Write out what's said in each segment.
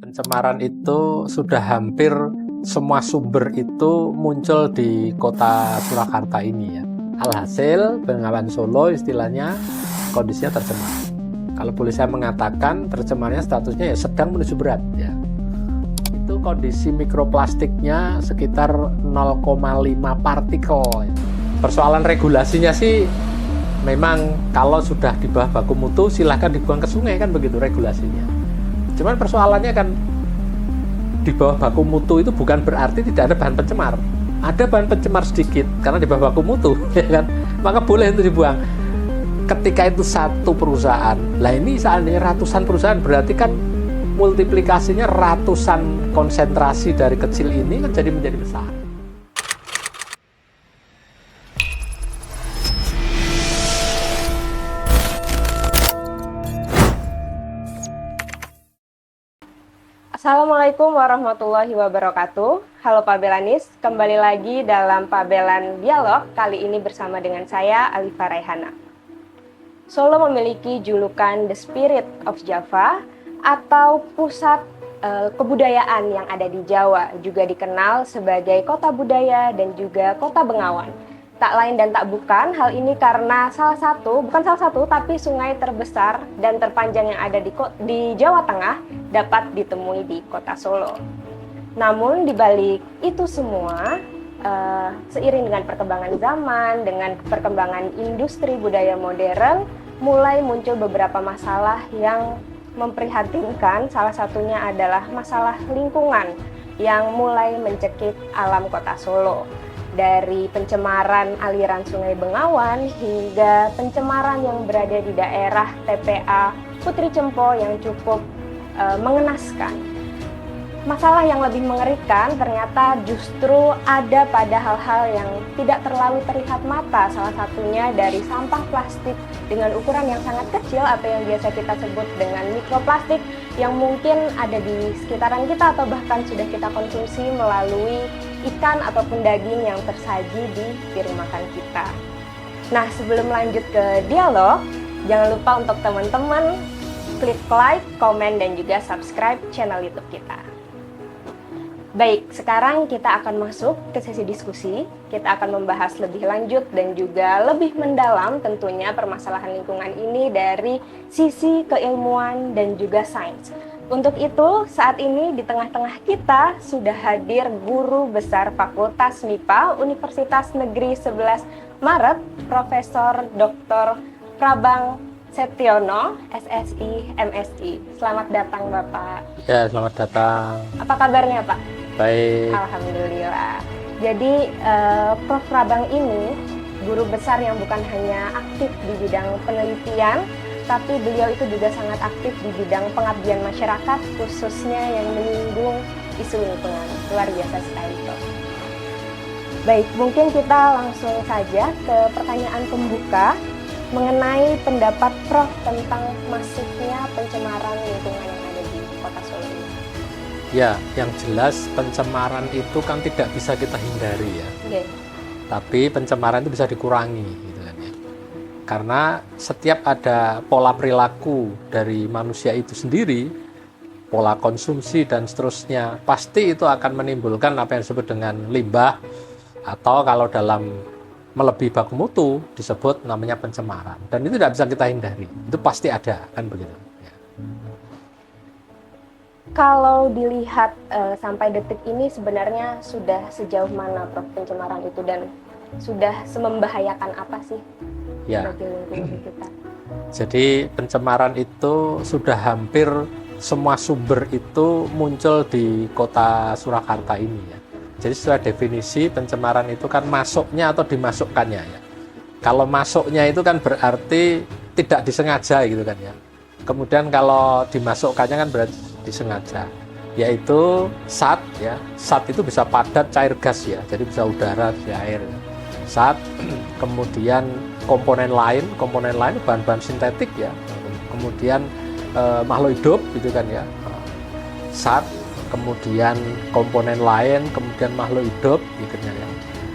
Pencemaran itu sudah hampir semua sumber itu muncul di kota Surakarta ini ya. Alhasil Bengawan Solo istilahnya kondisinya tercemar. Kalau boleh saya mengatakan tercemarnya statusnya ya sedang menuju berat ya. Itu kondisi mikroplastiknya sekitar 0,5 partikel. Persoalan regulasinya sih memang kalau sudah di bawah baku mutu silahkan dibuang ke sungai kan begitu regulasinya. Cuman persoalannya kan di bawah baku mutu itu bukan berarti tidak ada bahan pencemar. Ada bahan pencemar sedikit karena di bawah baku mutu, ya kan? Maka boleh itu dibuang. Ketika itu satu perusahaan, lah ini seandainya ratusan perusahaan berarti kan multiplikasinya ratusan konsentrasi dari kecil ini kan jadi menjadi besar. Assalamualaikum warahmatullahi wabarakatuh. Halo Pak Belanis, kembali lagi dalam Pak Belan Dialog, kali ini bersama dengan saya, Alifa Raihana. Solo memiliki julukan The Spirit of Java atau pusat kebudayaan yang ada di Jawa, juga dikenal sebagai kota budaya dan juga kota Bengawan. Tak lain dan tak bukan, hal ini karena bukan salah satu, tapi sungai terbesar dan terpanjang yang ada di Jawa Tengah dapat ditemui di kota Solo. Namun di balik itu semua, seiring dengan perkembangan zaman, dengan perkembangan industri budaya modern, mulai muncul beberapa masalah yang memprihatinkan. Salah satunya adalah masalah lingkungan yang mulai mencekik alam kota Solo. Dari pencemaran aliran Sungai Bengawan hingga pencemaran yang berada di daerah TPA Putri Cempo yang cukup mengenaskan. Masalah yang lebih mengerikan ternyata justru ada pada hal-hal yang tidak terlalu terlihat mata, salah satunya dari sampah plastik dengan ukuran yang sangat kecil atau yang biasa kita sebut dengan mikroplastik yang mungkin ada di sekitaran kita atau bahkan sudah kita konsumsi melalui ikan ataupun daging yang tersaji di piring makan kita. Nah, sebelum lanjut ke dialog, jangan lupa untuk teman-teman klik like, komen, dan juga subscribe channel YouTube kita. Baik, sekarang kita akan masuk ke sesi diskusi. Kita akan membahas lebih lanjut dan juga lebih mendalam tentunya permasalahan lingkungan ini dari sisi keilmuan dan juga sains. Untuk itu, saat ini di tengah-tengah kita sudah hadir Guru Besar Fakultas MIPA Universitas Negeri 11 Maret, Profesor Dr. Prabang Setiono, SSI, MSI. Selamat datang, Bapak. Ya, selamat datang. Apa kabarnya, Pak? Baik. Alhamdulillah. Jadi, Prof. Prabang ini guru besar yang bukan hanya aktif di bidang penelitian, tapi beliau itu juga sangat aktif di bidang pengabdian masyarakat, khususnya yang menyinggung isu lingkungan. Luar biasa sekali, Prof. Baik, mungkin kita langsung saja ke pertanyaan pembuka mengenai pendapat Prof tentang masifnya pencemaran lingkungan yang ada di kota Solo ini. Ya, yang jelas pencemaran itu kan tidak bisa kita hindari ya. Okay. Tapi pencemaran itu bisa dikurangi gitu kan ya. Karena setiap ada pola perilaku dari manusia itu sendiri, pola konsumsi dan seterusnya, pasti itu akan menimbulkan apa yang disebut dengan limbah atau kalau dalam melebihi baku mutu disebut namanya pencemaran. Dan itu tidak bisa kita hindari. Itu pasti ada, kan begitu. Ya. Kalau dilihat sampai detik ini sebenarnya sudah sejauh mana, Prof, pencemaran itu dan sudah semembahayakan apa sih bagi lingkungan kita? Jadi pencemaran itu sudah hampir semua sumber itu muncul di kota Surakarta ini ya. Jadi setelah definisi pencemaran itu kan masuknya atau dimasukkannya ya. Kalau masuknya itu kan berarti tidak disengaja gitu kan ya. Kemudian kalau dimasukkannya kan berarti disengaja, yaitu SAT ya. SAT itu bisa padat cair gas ya, jadi bisa udara, bisa air. SAT, kemudian komponen lain bahan-bahan sintetik ya. Kemudian makhluk hidup gitu kan ya. SAT, kemudian komponen lain, kemudian makhluk hidup gitu ya.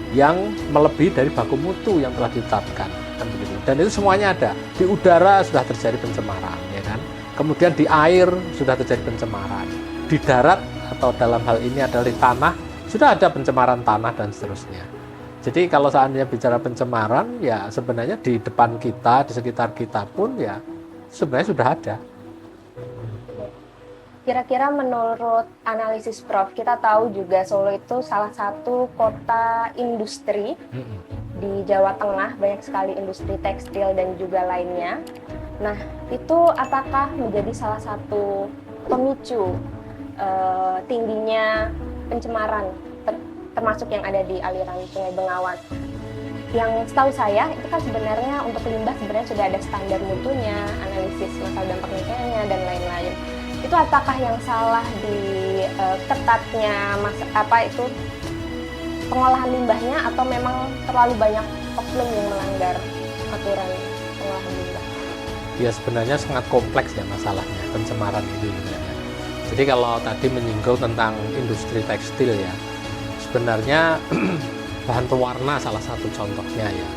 Yang melebihi dari baku mutu yang telah ditetapkan kan begitu. Dan itu semuanya ada. Di udara sudah terjadi pencemaran ya kan. Kemudian di air sudah terjadi pencemaran. di darat atau dalam hal ini adalah di tanah, sudah ada pencemaran tanah dan seterusnya. Jadi kalau seandainya bicara pencemaran, ya sebenarnya di depan kita, di sekitar kita pun ya sebenarnya sudah ada. Kira-kira menurut analisis Prof, kita tahu juga Solo itu salah satu kota industri di Jawa Tengah, banyak sekali industri tekstil dan juga lainnya. Nah, itu apakah menjadi salah satu pemicu tingginya pencemaran, termasuk yang ada di aliran Sungai Bengawan? Yang setahu saya itu kan sebenarnya untuk limbah sebenarnya sudah ada standar mutunya, analisis masalah dampak lingkungannya dan lain-lain. Itu apakah yang salah di ketatnya pengolahan limbahnya, atau memang terlalu banyak oknum yang melanggar aturan pengolahan limbah? Ya sebenarnya sangat kompleks ya masalahnya pencemaran itu. Jadi kalau tadi menyinggung tentang industri tekstil ya, sebenarnya bahan pewarna salah satu contohnya ya.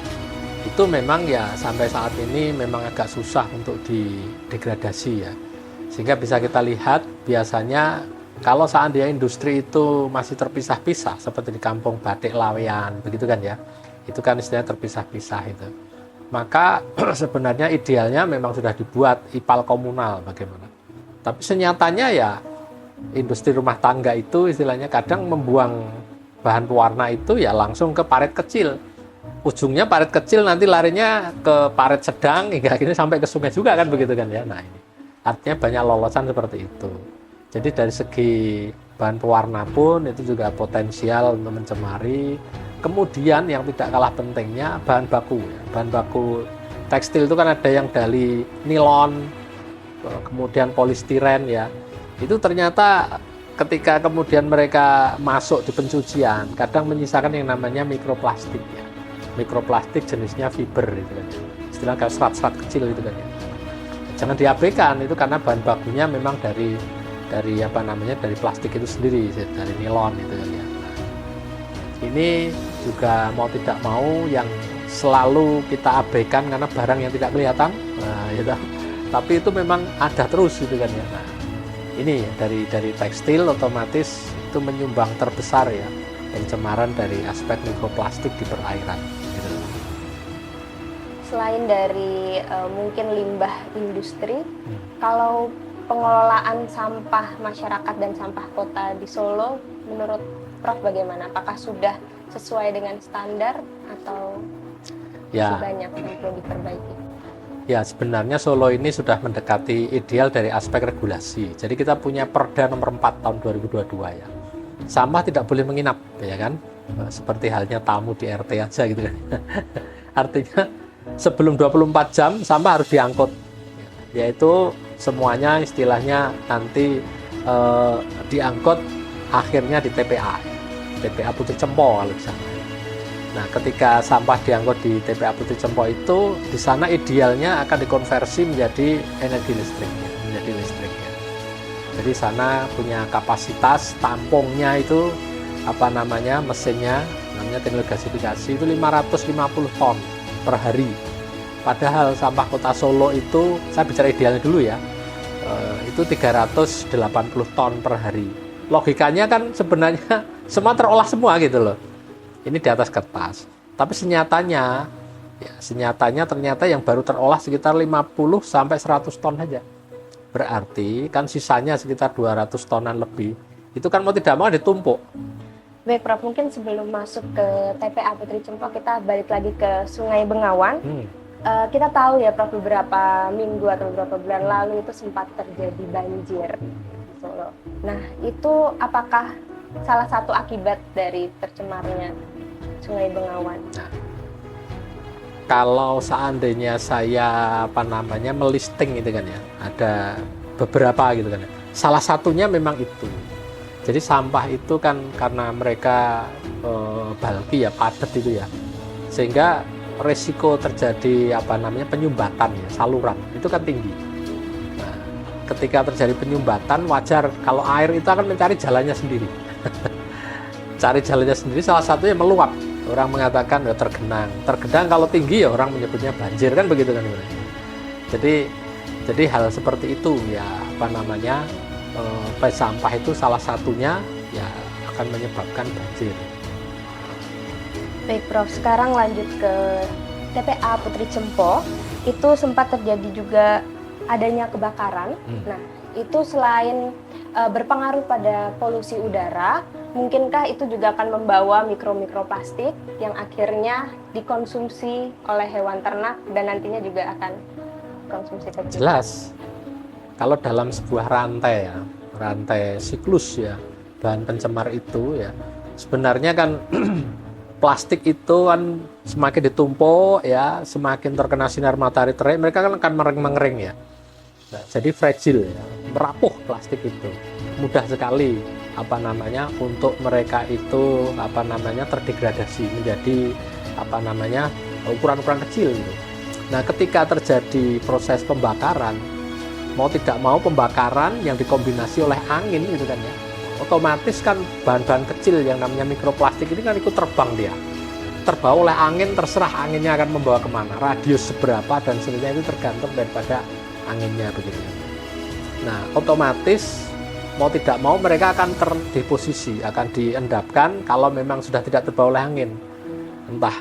Itu memang ya sampai saat ini memang agak susah untuk didegradasi ya. Sehingga bisa kita lihat biasanya kalau seandainya industri itu masih terpisah-pisah seperti di Kampung Batik Laweyan begitu kan ya. Itu kan istilahnya terpisah-pisah itu. Maka sebenarnya idealnya memang sudah dibuat IPAL komunal bagaimana. Tapi senyatanya ya industri rumah tangga itu istilahnya kadang membuang bahan pewarna itu ya langsung ke parit kecil. Ujungnya parit kecil nanti larinya ke parit sedang hingga akhirnya sampai ke sungai juga kan begitu kan ya. Nah ini artinya banyak lolosan seperti itu. Jadi dari segi bahan pewarna pun itu juga potensial untuk mencemari. Kemudian yang tidak kalah pentingnya bahan baku. Bahan baku tekstil itu kan ada yang dari nilon, kemudian polistiren ya. Itu ternyata ketika kemudian mereka masuk di pencucian, kadang menyisakan yang namanya mikroplastik ya. Mikroplastik jenisnya fiber itu kan. Istilah kayak serat-serat kecil itu kan ya. Jangan diabaikan itu karena bahan bakunya memang dari dari plastik itu sendiri, dari nilon itu kan ya. Nah, ini juga mau tidak mau yang selalu kita abaikan karena barang yang tidak kelihatan. Nah, gitu. Tapi itu memang ada terus gitu kan ya. Nah, ini dari tekstil otomatis itu menyumbang terbesar ya pencemaran dari aspek mikroplastik di perairan. Gitu. Selain dari mungkin limbah industri, kalau pengelolaan sampah masyarakat dan sampah kota di Solo, menurut Prof bagaimana? Apakah sudah sesuai dengan standar atau masih banyak yang perlu diperbaiki? Ya sebenarnya Solo ini sudah mendekati ideal dari aspek regulasi. Jadi kita punya Perda nomor 4 tahun 2022 ya. Sampah tidak boleh menginap ya kan? Seperti halnya tamu di RT aja gitu kan. Artinya sebelum 24 jam sampah harus diangkut. Yaitu semuanya istilahnya nanti diangkut akhirnya di TPA. TPA Putri Cempo kalau di sana. Nah, ketika sampah diangkut di TPA Putri Cempo itu, di sana idealnya akan dikonversi menjadi energi listrik, menjadi listrik ya. Jadi sana punya kapasitas tampungnya itu mesinnya namanya teknologi gasifikasi itu 550 ton per hari. Padahal sampah kota Solo itu, saya bicara idealnya dulu ya, itu 380 ton per hari. Logikanya kan sebenarnya semua terolah semua gitu loh. Ini di atas kertas. Tapi senyatanya ternyata yang baru terolah sekitar 50 sampai 100 ton saja. Berarti kan sisanya sekitar 200 tonan lebih. Itu kan mau tidak mau ditumpuk. Baik Prof, mungkin sebelum masuk ke TPA Putri Cempo kita balik lagi ke Sungai Bengawan. Kita tahu ya Prof, beberapa minggu atau beberapa bulan lalu itu sempat terjadi banjir di Solo. Nah, itu apakah salah satu akibat dari tercemarnya Sungai Bengawan? Nah, kalau seandainya saya melisting gitu kan ya, ada beberapa gitu kan ya. Salah satunya memang itu. Jadi sampah itu kan karena mereka bulky ya, padat itu ya, sehingga resiko terjadi penyumbatan ya, saluran itu kan tinggi. Nah, ketika terjadi penyumbatan wajar kalau air itu akan mencari jalannya sendiri. Cari jalannya sendiri, salah satunya meluap. Orang mengatakan ya tergenang. Tergenang kalau tinggi ya orang menyebutnya banjir kan begitu kan. Jadi hal seperti itu ya sampah itu salah satunya ya akan menyebabkan banjir. Baik Prof, sekarang lanjut ke TPA Putri Cempo. Itu sempat terjadi juga adanya kebakaran. Nah, itu selain berpengaruh pada polusi udara, mungkinkah itu juga akan membawa mikroplastik yang akhirnya dikonsumsi oleh hewan ternak dan nantinya juga akan konsumsi ke kita? Jelas, kalau dalam sebuah rantai ya, rantai siklus ya, bahan pencemar itu ya, sebenarnya kan plastik itu kan semakin ditumpuk ya, semakin terkena sinar matahari terik, mereka kan akan mengering ya. Nah, jadi fragile ya, merapuh plastik itu. Mudah sekali untuk mereka itu terdegradasi menjadi ukuran-ukuran kecil gitu. Nah, ketika terjadi proses pembakaran, mau tidak mau pembakaran yang dikombinasi oleh angin gitu kan ya, otomatis kan bahan-bahan kecil yang namanya mikroplastik ini kan ikut terbang, dia terbawa oleh angin, terserah anginnya akan membawa kemana, radius seberapa dan seterusnya itu tergantung daripada anginnya begitu. Nah, otomatis mau tidak mau mereka akan terdeposisi, akan diendapkan kalau memang sudah tidak terbawa oleh angin, entah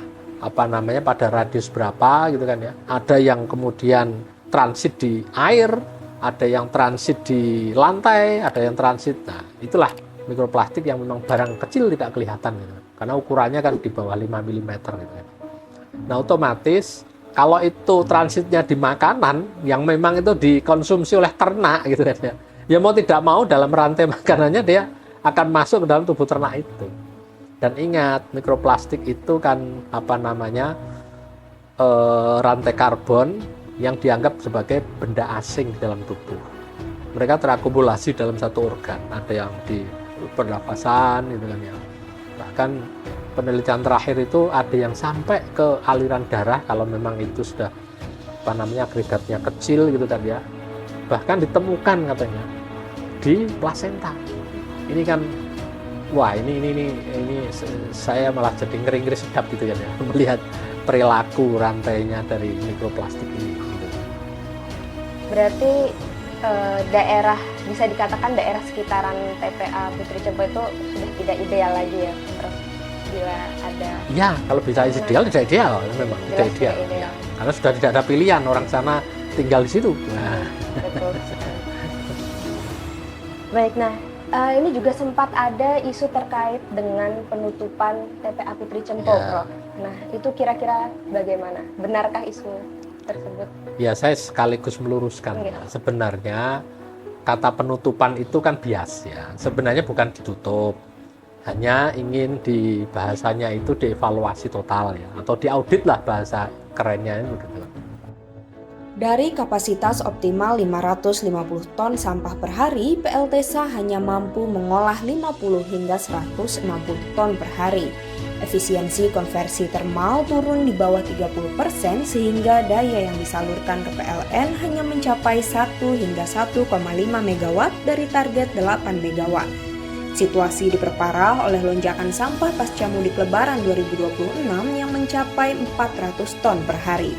pada radius berapa gitu kan ya. Ada yang kemudian transit di air, ada yang transit di lantai, ada yang transit. Nah, itulah mikroplastik yang memang barang kecil tidak kelihatan gitu. Karena ukurannya kan di bawah 5 mm gitu kan. Nah, otomatis kalau itu transitnya di makanan yang memang itu dikonsumsi oleh ternak gitu kan ya. Ya mau tidak mau dalam rantai makanannya dia akan masuk ke dalam tubuh ternak itu. Dan ingat, mikroplastik itu kan rantai karbon yang dianggap sebagai benda asing di dalam tubuh. Mereka terakumulasi dalam satu organ, ada yang di pernapasan gitu kan ya. Bahkan penelitian terakhir itu ada yang sampai ke aliran darah kalau memang itu sudah agregatnya kecil gitu kan ya. Bahkan ditemukan katanya di plasenta. Ini kan wah, ini saya malah jadi ngeri-ngeri sedap gitu kan ya, melihat perilaku rantainya dari mikroplastik ini gitu. Berarti daerah, bisa dikatakan daerah sekitaran TPA Putri Cempo itu sudah tidak ideal lagi ya, Prof? Bila ada... Ya, kalau bisa ideal, tidak ideal memang, tidak ideal. Ya. Karena sudah tidak ada pilihan, orang sana tinggal di situ. Nah. Betul. Baik, nah ini juga sempat ada isu terkait dengan penutupan TPA Putri Cempo, Prof. Nah, itu kira-kira bagaimana? Benarkah isu tersebut? Ya, saya sekaligus meluruskan. Ya. Sebenarnya kata penutupan itu kan bias ya. Sebenarnya bukan ditutup, hanya ingin di bahasanya itu dievaluasi total ya, atau diaudit lah bahasa kerennya itu. Dari kapasitas optimal 550 ton sampah per hari, PLTSA hanya mampu mengolah 50 hingga 160 ton per hari. Efisiensi konversi termal turun di bawah 30% sehingga daya yang disalurkan ke PLN hanya mencapai 1 hingga 1,5 MW dari target 8 MW. Situasi diperparah oleh lonjakan sampah pasca mudik Lebaran 2026 yang mencapai 400 ton per hari.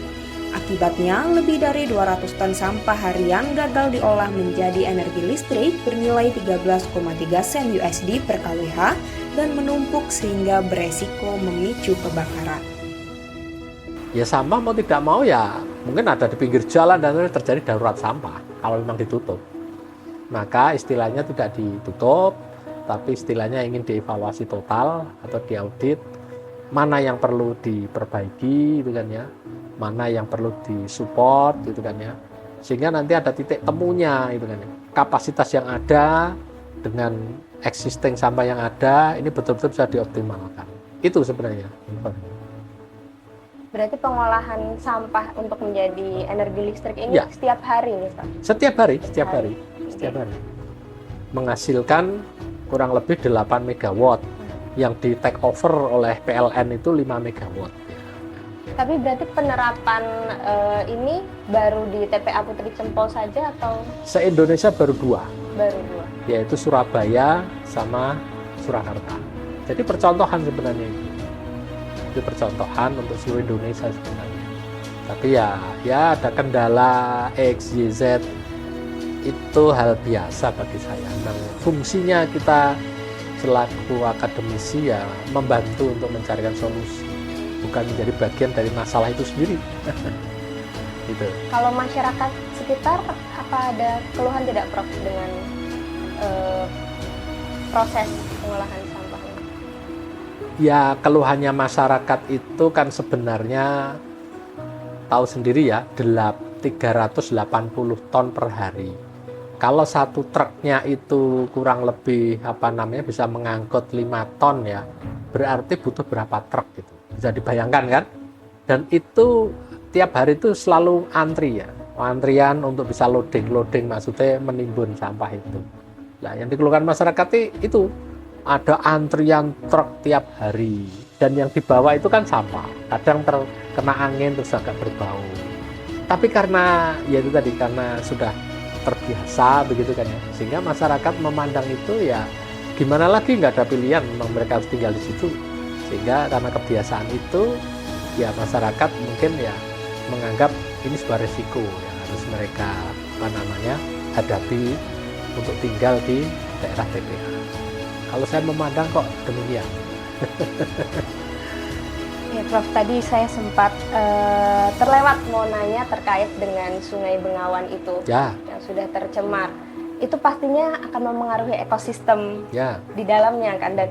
Akibatnya, lebih dari 200 ton sampah harian gagal diolah menjadi energi listrik bernilai 13,3 sen USD per kWh dan menumpuk sehingga beresiko memicu kebakaran. Ya sampah mau tidak mau ya mungkin ada di pinggir jalan dan terjadi darurat sampah kalau memang ditutup. Maka istilahnya tidak ditutup, tapi istilahnya ingin dievaluasi total atau diaudit mana yang perlu diperbaiki gitu kan ya. Mana yang perlu disupport gitu kan ya, sehingga nanti ada titik temunya gitu kan ya. Kapasitas yang ada dengan existing sampah yang ada ini betul-betul bisa dioptimalkan. Itu sebenarnya. Berarti pengolahan sampah untuk menjadi energi listrik ini ya. Setiap hari nih, Pak? Setiap hari. Menghasilkan kurang lebih 8 MW yang di take over oleh PLN itu 5 MW. Tapi berarti penerapan ini baru di TPA Putri Cempo saja atau? Se-Indonesia baru 2. Baru 2. Yaitu Surabaya sama Surakarta. Jadi percontohan sebenarnya itu. Itu percontohan untuk seluruh Indonesia sebenarnya. Tapi ya ada kendala X, Y, Z itu hal biasa bagi saya. Nah, fungsinya kita selaku akademisi ya membantu untuk mencarikan solusi, bukan menjadi bagian dari masalah itu sendiri. Gitu. Kalau masyarakat sekitar, apa ada keluhan tidak Prof dengan proses pengolahan sampahnya? Ya, keluhannya masyarakat itu kan sebenarnya tahu sendiri ya, 380 ton per hari. Kalau satu truknya itu kurang lebih bisa mengangkut 5 ton ya, berarti butuh berapa truk gitu. Bisa dibayangkan kan? Dan itu tiap hari itu selalu antri ya. Antrian untuk bisa loading maksudnya menimbun sampah itu. Nah, yang dikeluhkan masyarakat itu ada antrian truk tiap hari, dan yang dibawa itu kan sampah. Kadang terkena angin terus agak berbau. Tapi karena ya itu tadi, karena sudah terbiasa begitu kan ya, sehingga masyarakat memandang itu ya gimana lagi, nggak ada pilihan, memang mereka harus tinggal di situ. Sehingga karena kebiasaan itu ya masyarakat mungkin ya menganggap ini sebuah resiko yang harus mereka hadapi untuk tinggal di daerah TPA. Kalau saya memandang kok demikian. Ya Prof, tadi saya sempat terlewat mau nanya terkait dengan Sungai Bengawan itu Ya. yang sudah tercemar. Itu pastinya akan mempengaruhi ekosistem Ya. di dalamnya kan, dan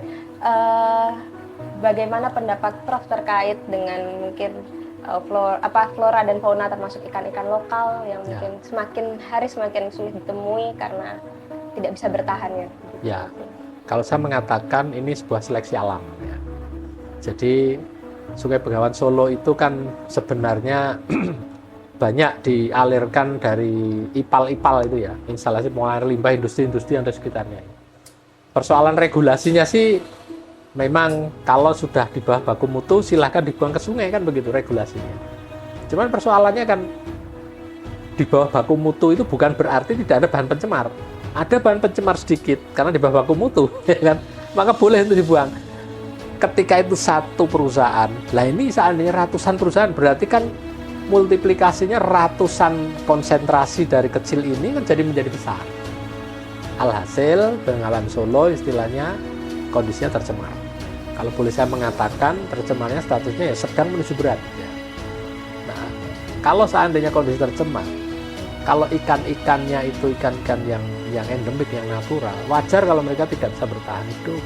bagaimana pendapat Prof terkait dengan mungkin flora dan fauna termasuk ikan-ikan lokal yang mungkin semakin hari semakin sulit ditemui karena tidak bisa bertahan ya. Ya. Kalau saya mengatakan ini sebuah seleksi alam ya. Jadi Sungai Bengawan Solo itu kan sebenarnya banyak dialirkan dari ipal-ipal itu ya, instalasi pengelolaan limbah industri-industri yang ada sekitarnya. Persoalan regulasinya sih memang kalau sudah di bawah baku mutu silahkan dibuang ke sungai kan, begitu regulasinya. Cuman persoalannya kan di bawah baku mutu itu bukan berarti tidak ada bahan pencemar. Ada bahan pencemar sedikit karena di bawah baku mutu, ya kan? Maka boleh itu dibuang. Ketika itu satu perusahaan, lah ini seandainya ratusan perusahaan, berarti kan multiplikasinya ratusan konsentrasi dari kecil ini kan menjadi besar. Alhasil Bengawan Solo istilahnya kondisinya tercemar. Kalau boleh saya mengatakan, tercemarnya statusnya ya sedang menuju berat. Ya. Nah, kalau seandainya kondisi tercemar, kalau ikan-ikannya itu ikan-ikan yang endemik, yang natural, wajar kalau mereka tidak bisa bertahan hidup.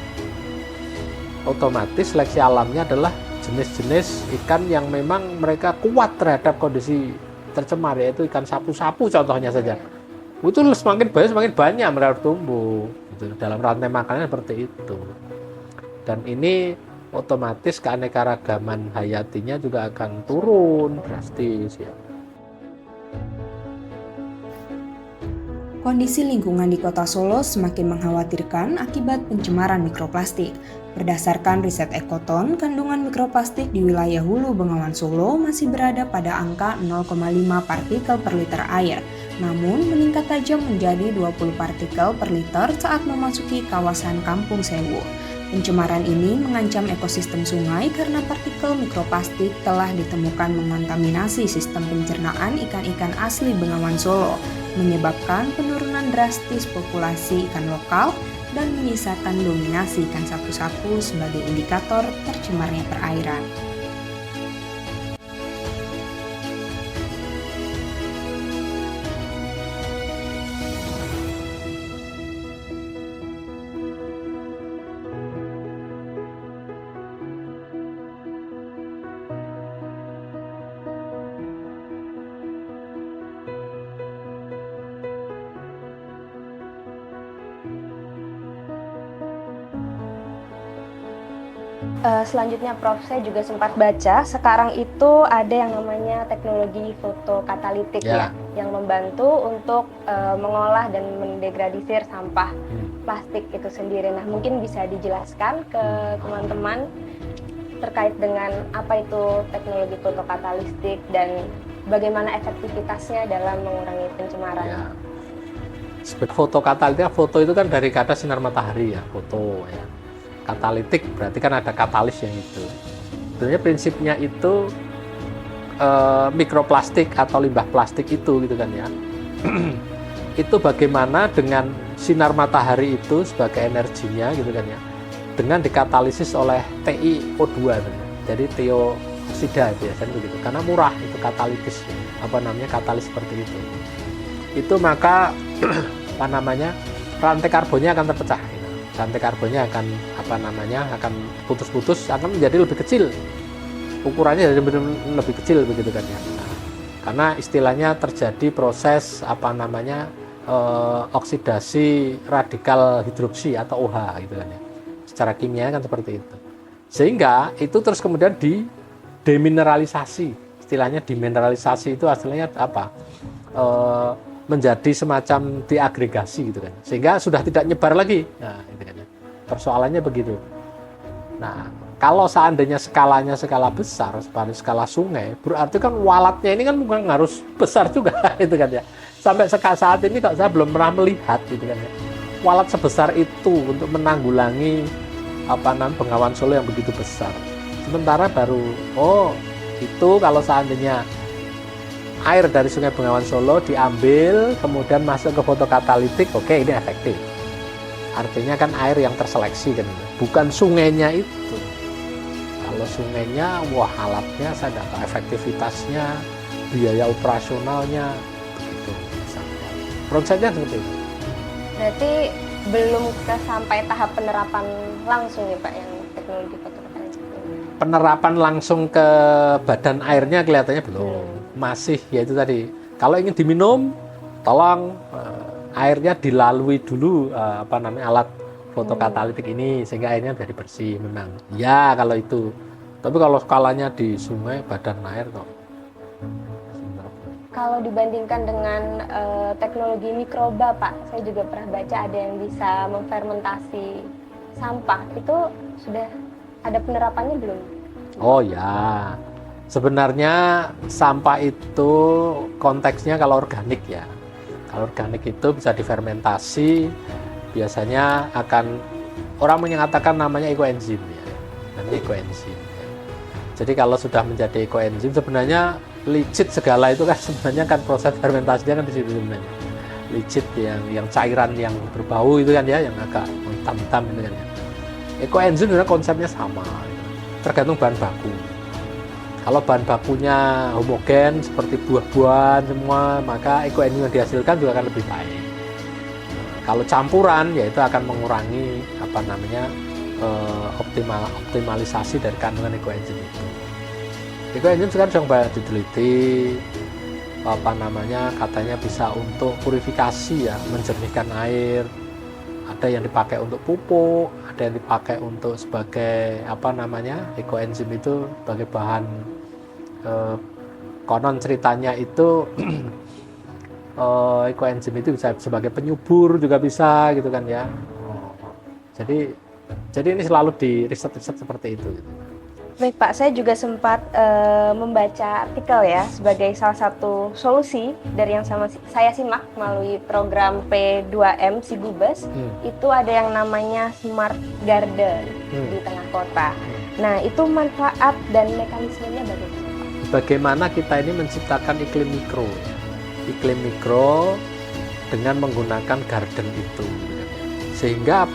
Otomatis seleksi alamnya adalah jenis-jenis ikan yang memang mereka kuat terhadap kondisi tercemar, yaitu ikan sapu-sapu contohnya saja. Itu semakin banyak mereka tumbuh. Gitu. Dalam rantai makanan seperti itu. Dan ini otomatis keanekaragaman hayatinya juga akan turun drastis ya. Kondisi lingkungan di kota Solo semakin mengkhawatirkan akibat pencemaran mikroplastik. Berdasarkan riset Ekoton, kandungan mikroplastik di wilayah Hulu Bengawan Solo masih berada pada angka 0,5 partikel per liter air, namun meningkat tajam menjadi 20 partikel per liter saat memasuki kawasan Kampung Sewu. Pencemaran ini mengancam ekosistem sungai karena partikel mikroplastik telah ditemukan mengontaminasi sistem pencernaan ikan-ikan asli Bengawan Solo, menyebabkan penurunan drastis populasi ikan lokal dan menyisakan dominasi ikan sapu-sapu sebagai indikator tercemarnya perairan. Selanjutnya Prof, saya juga sempat baca sekarang itu ada yang namanya teknologi fotokatalitik ya, yang membantu untuk mengolah dan mendegradisir sampah plastik itu sendiri. Nah, mungkin bisa dijelaskan ke teman-teman terkait dengan apa itu teknologi fotokatalitik dan bagaimana efektivitasnya dalam mengurangi pencemaran. Ya. Fotokatalitik, foto itu kan dari kata sinar matahari ya, foto ya. Katalitik berarti kan ada katalis yang itu. Sebenarnya prinsipnya itu mikroplastik atau limbah plastik itu gitu kan ya. itu bagaimana dengan sinar matahari itu sebagai energinya gitu kan ya, dengan dikatalisis oleh TiO2 jadi teoksida biasanya begitu, karena murah itu katalis seperti itu maka rantai karbonnya akan terpecah gitu. Rantai karbonnya akan akan putus-putus, akan menjadi lebih kecil, ukurannya jadi lebih kecil begitu kan ya. Nah, karena istilahnya terjadi proses oksidasi radikal hidroksi atau OH gitu kan ya. Secara kimia kan seperti itu. Sehingga itu terus kemudian demineralisasi. Istilahnya demineralisasi itu hasilnya menjadi semacam diagregasi gitu kan. Sehingga sudah tidak nyebar lagi. Nah, gitu kan ya. Persoalannya begitu. Nah, kalau seandainya skalanya skala besar, seperti skala sungai, berarti kan walatnya ini kan bukan harus besar juga gitu kan ya. Sampai saat ini kok saya belum pernah melihat gitu kan ya. Walat sebesar itu untuk menanggulangi Bengawan Solo yang begitu besar. Sementara baru itu kalau seandainya air dari Sungai Bengawan Solo diambil kemudian masuk ke fotokatalitik, oke, ini efektif. Artinya kan air yang terseleksi kan, bukan sungainya itu. Kalau sungainya, alatnya saya tidak tahu efektivitasnya, biaya operasionalnya, begitu. Konsepnya seperti itu. Berarti belum sampai tahap penerapan langsung ya Pak yang teknologi fotovoltaik ini. Penerapan langsung ke badan airnya kelihatannya belum. Masih yaitu tadi. Kalau ingin diminum, tolong airnya dilalui dulu alat fotokatalitik ini sehingga airnya jadi bersih memang. Ya kalau itu. Tapi kalau skalanya di sungai, badan air kok. Kalau dibandingkan dengan teknologi mikroba, Pak, saya juga pernah baca ada yang bisa memfermentasi sampah. Itu sudah ada penerapannya belum? Oh ya, sebenarnya sampah itu konteksnya kalau organik ya. Kalau organik itu bisa difermentasi, biasanya orang mengatakan namanya ekoenzim ya. Namanya ekoenzim. Ya. Jadi kalau sudah menjadi ekoenzim sebenarnya licit segala itu kan sebenarnya kan proses fermentasinya kan di situ sebenarnya. Licit yang cairan yang berbau itu kan ya, yang agak hitam-hitam itu kan ya. Ekoenzim sebenarnya konsepnya sama, tergantung bahan baku. Kalau bahan bakunya homogen seperti buah-buahan semua, maka ekoenzim yang dihasilkan juga akan lebih baik. Kalau campuran ya itu akan mengurangi optimalisasi dari kandungan ekoenzim itu. Ekoenzim sekarang sedang banyak diteliti, katanya bisa untuk purifikasi ya, menjernihkan air. Ada yang dipakai untuk pupuk, ada yang dipakai untuk sebagai ekoenzim itu sebagai bahan konon ceritanya itu ekoenzim itu bisa sebagai penyubur juga bisa gitu kan ya. Jadi ini selalu di riset-riset seperti itu. Gitu. Baik Pak, saya juga sempat membaca artikel ya sebagai salah satu solusi dari yang saya simak melalui program P2M Sigubes. Itu ada yang namanya Smart Garden di tengah kota. Nah itu manfaat dan mekanismenya bagaimana Pak? Bagaimana kita ini menciptakan iklim mikro. Iklim mikro dengan menggunakan garden itu. Sehingga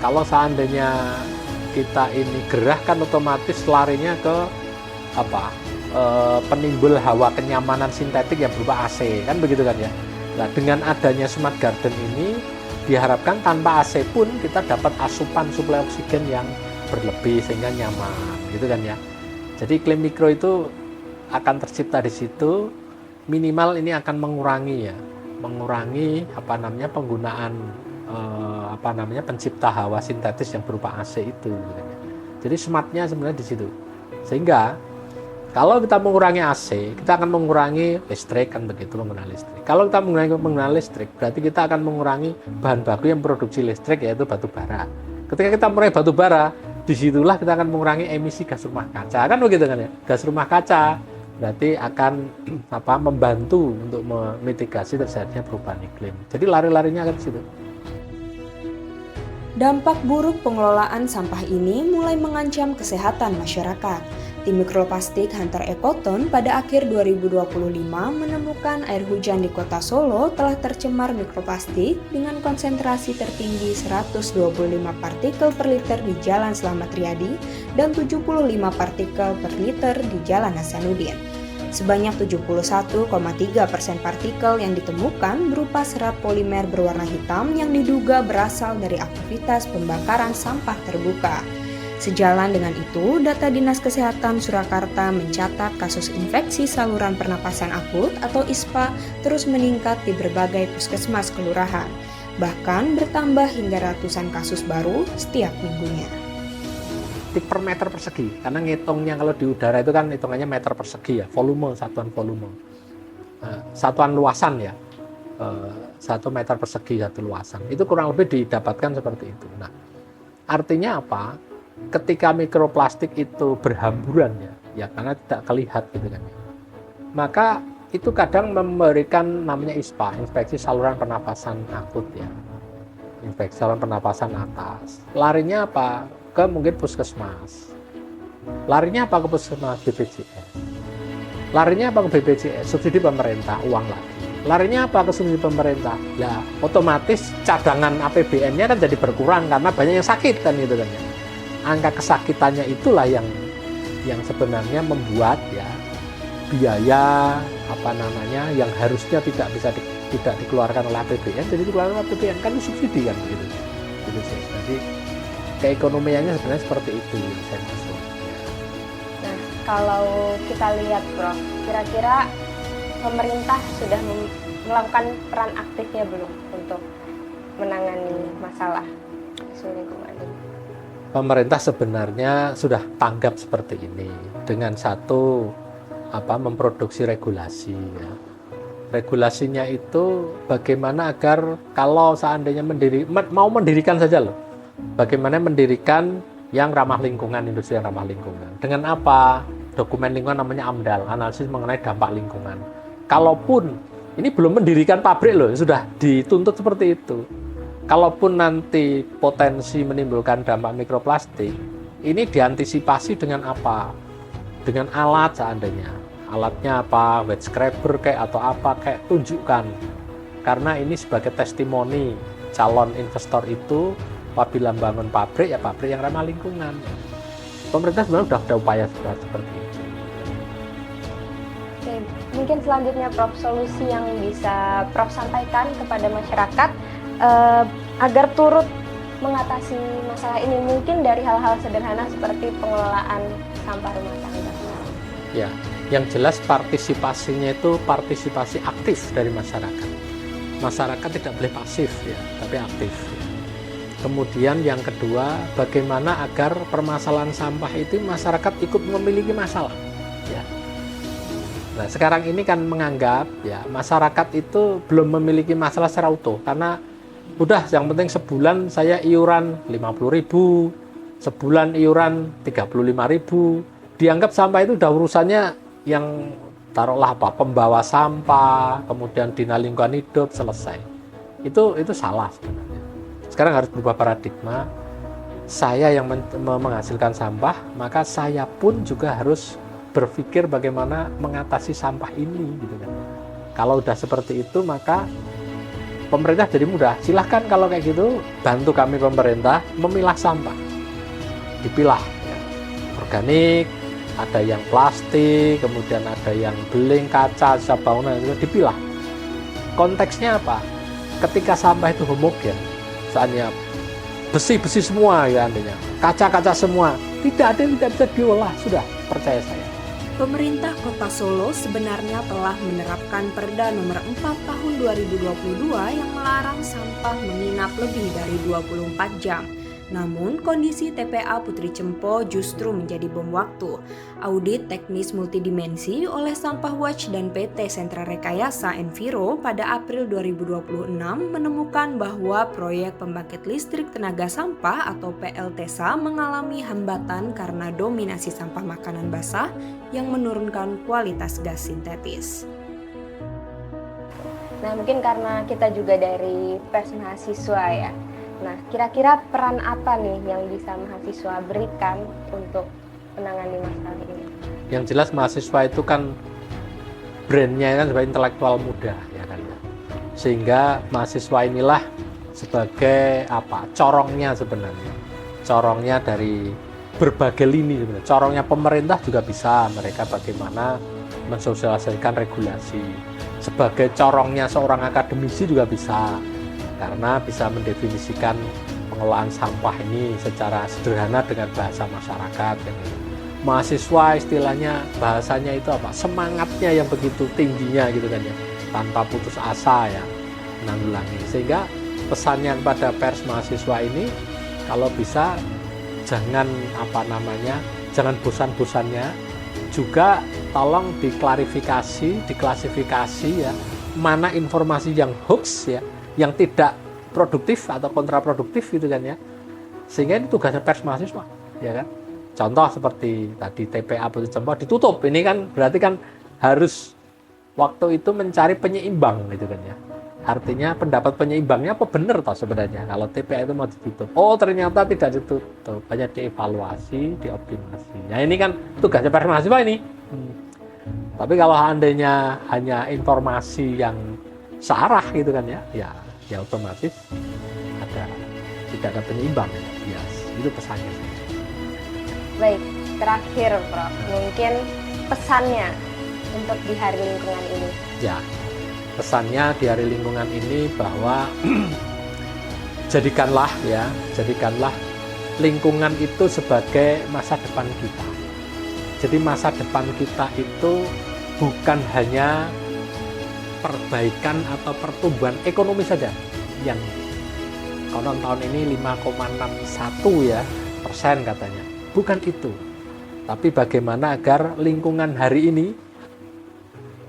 kalau seandainya kita ini gerah kan otomatis larinya ke penimbul hawa kenyamanan sintetik yang berupa AC kan begitu kan ya. Nah dengan adanya smart garden ini diharapkan tanpa AC pun kita dapat asupan suplai oksigen yang berlebih sehingga nyaman gitu kan ya. Jadi iklim mikro itu akan tercipta di situ, minimal ini akan mengurangi penggunaan pencipta hawa sintetis yang berupa AC itu. Jadi smartnya sebenarnya di situ. Sehingga kalau kita mengurangi AC, kita akan mengurangi listrik kan begitu, menggunakan listrik. Kalau kita mengurangi listrik, berarti kita akan mengurangi bahan baku yang produksi listrik yaitu batu bara. Ketika kita mengurangi batu bara, disitulah kita akan mengurangi emisi gas rumah kaca kan begitu kan ya. Gas rumah kaca berarti akan membantu untuk memitigasi terjadinya perubahan iklim. Jadi lari-larinya akan di situ. Dampak buruk pengelolaan sampah ini mulai mengancam kesehatan masyarakat. Tim mikroplastik Hunter Ekoton pada akhir 2025 menemukan air hujan di kota Solo telah tercemar mikroplastik dengan konsentrasi tertinggi 125 partikel per liter di Jalan Slamet Riyadi dan 75 partikel per liter di Jalan Hasanuddin. Sebanyak 71,3% partikel yang ditemukan berupa serat polimer berwarna hitam yang diduga berasal dari aktivitas pembakaran sampah terbuka. Sejalan dengan itu, data Dinas Kesehatan Surakarta mencatat kasus infeksi saluran pernapasan akut atau ISPA terus meningkat di berbagai puskesmas kelurahan, bahkan bertambah hingga ratusan kasus baru setiap minggunya. Per meter persegi, karena ngitungnya kalau di udara itu kan hitungannya meter persegi ya, volume, satuan volume. Satuan luasan ya, 1 meter persegi satu luasan. Itu kurang lebih didapatkan seperti itu. Nah, artinya apa? Ketika mikroplastik itu berhamburan ya karena tidak terlihat gitu kan. Maka itu kadang memberikan namanya ISPA, infeksi saluran pernapasan akut ya. Infeksi saluran pernapasan atas. Larinya apa? Ke mungkin puskesmas. Larinya apa ke puskesmas? BPJS. Larinya apa ke BPJS? Subsidi pemerintah, uang lagi. Larinya apa ke subsidi pemerintah? Ya otomatis cadangan APBN-nya kan jadi berkurang karena banyak yang sakit kan gitu kan ya. Angka kesakitannya itulah yang sebenarnya membuat ya biaya yang harusnya tidak dikeluarkan oleh APBN jadi dikeluarkan oleh APBN kan subsidi kan gitu. Jadi keekonomiannya sebenarnya seperti itu yang saya maksud. Nah, kalau kita lihat Prof, kira-kira pemerintah sudah melakukan peran aktifnya belum untuk menangani masalah isu lingkungan ini? Pemerintah sebenarnya sudah tanggap seperti ini dengan satu memproduksi regulasi ya. Regulasinya itu bagaimana agar kalau seandainya mau mendirikan saja loh, bagaimana mendirikan yang ramah lingkungan, industri yang ramah lingkungan. Dengan apa? Dokumen lingkungan namanya AMDAL, analisis mengenai dampak lingkungan. Kalaupun ini belum mendirikan pabrik loh, sudah dituntut seperti itu. Kalaupun nanti potensi menimbulkan dampak mikroplastik, ini diantisipasi dengan apa? Dengan alat seandainya. Alatnya apa? Wet scraper atau apa tunjukkan. Karena ini sebagai testimoni calon investor itu apabila membangun pabrik ya pabrik yang ramah lingkungan. Pemerintah sebenarnya sudah ada upaya seperti itu. Oke, mungkin selanjutnya Prof, solusi yang bisa Prof sampaikan kepada masyarakat agar turut mengatasi masalah ini, mungkin dari hal-hal sederhana seperti pengelolaan sampah rumah tangga. Ya, yang jelas partisipasinya itu partisipasi aktif dari masyarakat. Masyarakat tidak boleh pasif ya, tapi aktif. Ya. Kemudian yang kedua, bagaimana agar permasalahan sampah itu masyarakat ikut memiliki masalah. Ya. Nah, sekarang ini kan menganggap ya masyarakat itu belum memiliki masalah secara utuh karena udah yang penting sebulan saya iuran 50.000, sebulan iuran 35.000. Dianggap sampah itu udah urusannya yang taruhlah pembawa sampah, kemudian Dinas Lingkungan Hidup selesai. Itu salah sebenarnya. Sekarang harus berubah paradigma. Saya yang menghasilkan sampah, maka saya pun juga harus berpikir bagaimana mengatasi sampah ini gitu kan. Kalau udah seperti itu maka pemerintah jadi mudah. Silahkan kalau kayak gitu bantu kami pemerintah memilah sampah. Dipilah ya. Organik, ada yang plastik, kemudian ada yang beling, kaca, sisa bangunan itu dipilah. Konteksnya apa? Ketika sampah itu homogen, misalnya besi-besi semua ya andainya, kaca-kaca semua, tidak ada yang tidak bisa diolah, sudah percaya saya. Pemerintah Kota Solo sebenarnya telah menerapkan Perda Nomor 4 Tahun 2022 yang melarang sampah menginap lebih dari 24 jam. Namun, kondisi TPA Putri Cempo justru menjadi bom waktu. Audit teknis multidimensi oleh Sampah Watch dan PT Sentra Rekayasa Enviro pada April 2026 menemukan bahwa proyek pembangkit listrik tenaga sampah atau PLTSA mengalami hambatan karena dominasi sampah makanan basah yang menurunkan kualitas gas sintetis. Nah, mungkin karena kita juga dari pers mahasiswa ya. Nah, kira-kira peran apa nih yang bisa mahasiswa berikan untuk menangani masalah ini? Yang jelas mahasiswa itu kan brandnya kan sebagai intelektual muda, ya kan ya. Sehingga mahasiswa inilah sebagai corongnya sebenarnya. Corongnya dari berbagai lini sebenarnya. Corongnya pemerintah juga bisa, mereka bagaimana mensosialisasikan regulasi. Sebagai corongnya seorang akademisi juga bisa, karena bisa mendefinisikan pengelolaan sampah ini secara sederhana dengan bahasa masyarakat. Mahasiswa istilahnya bahasanya itu semangatnya yang begitu tingginya gitu kan ya, tanpa putus asa ya menanggulangi. Sehingga pesannya kepada pers mahasiswa ini, kalau bisa jangan jangan bosan-bosannya juga tolong diklasifikasi ya, mana informasi yang hoax ya, yang tidak produktif atau kontraproduktif gitu kan ya. Sehingga ini tugasnya pers mahasiswa, ya kan. Contoh seperti tadi TPA Batu Cempol ditutup, ini kan berarti kan harus waktu itu mencari penyeimbang gitu kan ya. Artinya pendapat penyeimbangnya apa benar toh sebenarnya kalau TPA itu mau ditutup. Oh ternyata tidak ditutup, hanya dievaluasi, dioptimasi. Nah ini kan tugasnya pers mahasiswa ini. Tapi kalau seandainya hanya informasi yang searah gitu kan ya, ya otomatis tidak ada penyeimbang. Ya, itu pesannya. Baik, terakhir Prof, mungkin pesannya untuk di Hari Lingkungan ini. Ya, pesannya di Hari Lingkungan ini bahwa jadikanlah lingkungan itu sebagai masa depan kita. Jadi masa depan kita itu bukan hanya perbaikan atau pertumbuhan ekonomi saja yang konon tahun ini 5,61% katanya. Bukan itu. Tapi bagaimana agar lingkungan hari ini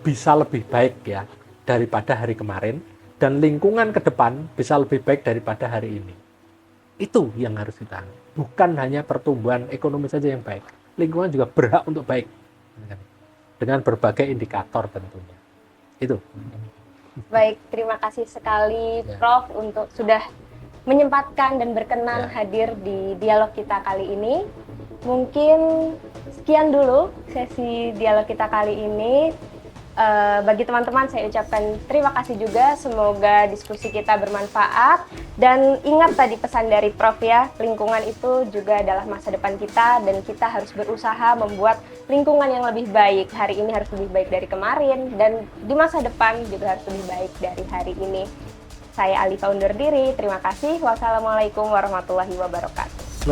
bisa lebih baik ya daripada hari kemarin, dan lingkungan ke depan bisa lebih baik daripada hari ini. Itu yang harus kita. Bukan hanya pertumbuhan ekonomi saja yang baik. Lingkungan juga berhak untuk baik. Dengan berbagai indikator tentunya. Itu. Baik, terima kasih sekali Prof untuk sudah menyempatkan dan berkenan hadir di dialog kita kali ini. Mungkin sekian dulu sesi dialog kita kali ini. Bagi teman-teman saya ucapkan terima kasih juga, semoga diskusi kita bermanfaat, dan ingat tadi pesan dari Prof ya, lingkungan itu juga adalah masa depan kita dan kita harus berusaha membuat lingkungan yang lebih baik. Hari ini harus lebih baik dari kemarin dan di masa depan juga harus lebih baik dari hari ini. Saya Alifa undur diri, terima kasih. Wassalamualaikum warahmatullahi wabarakatuh.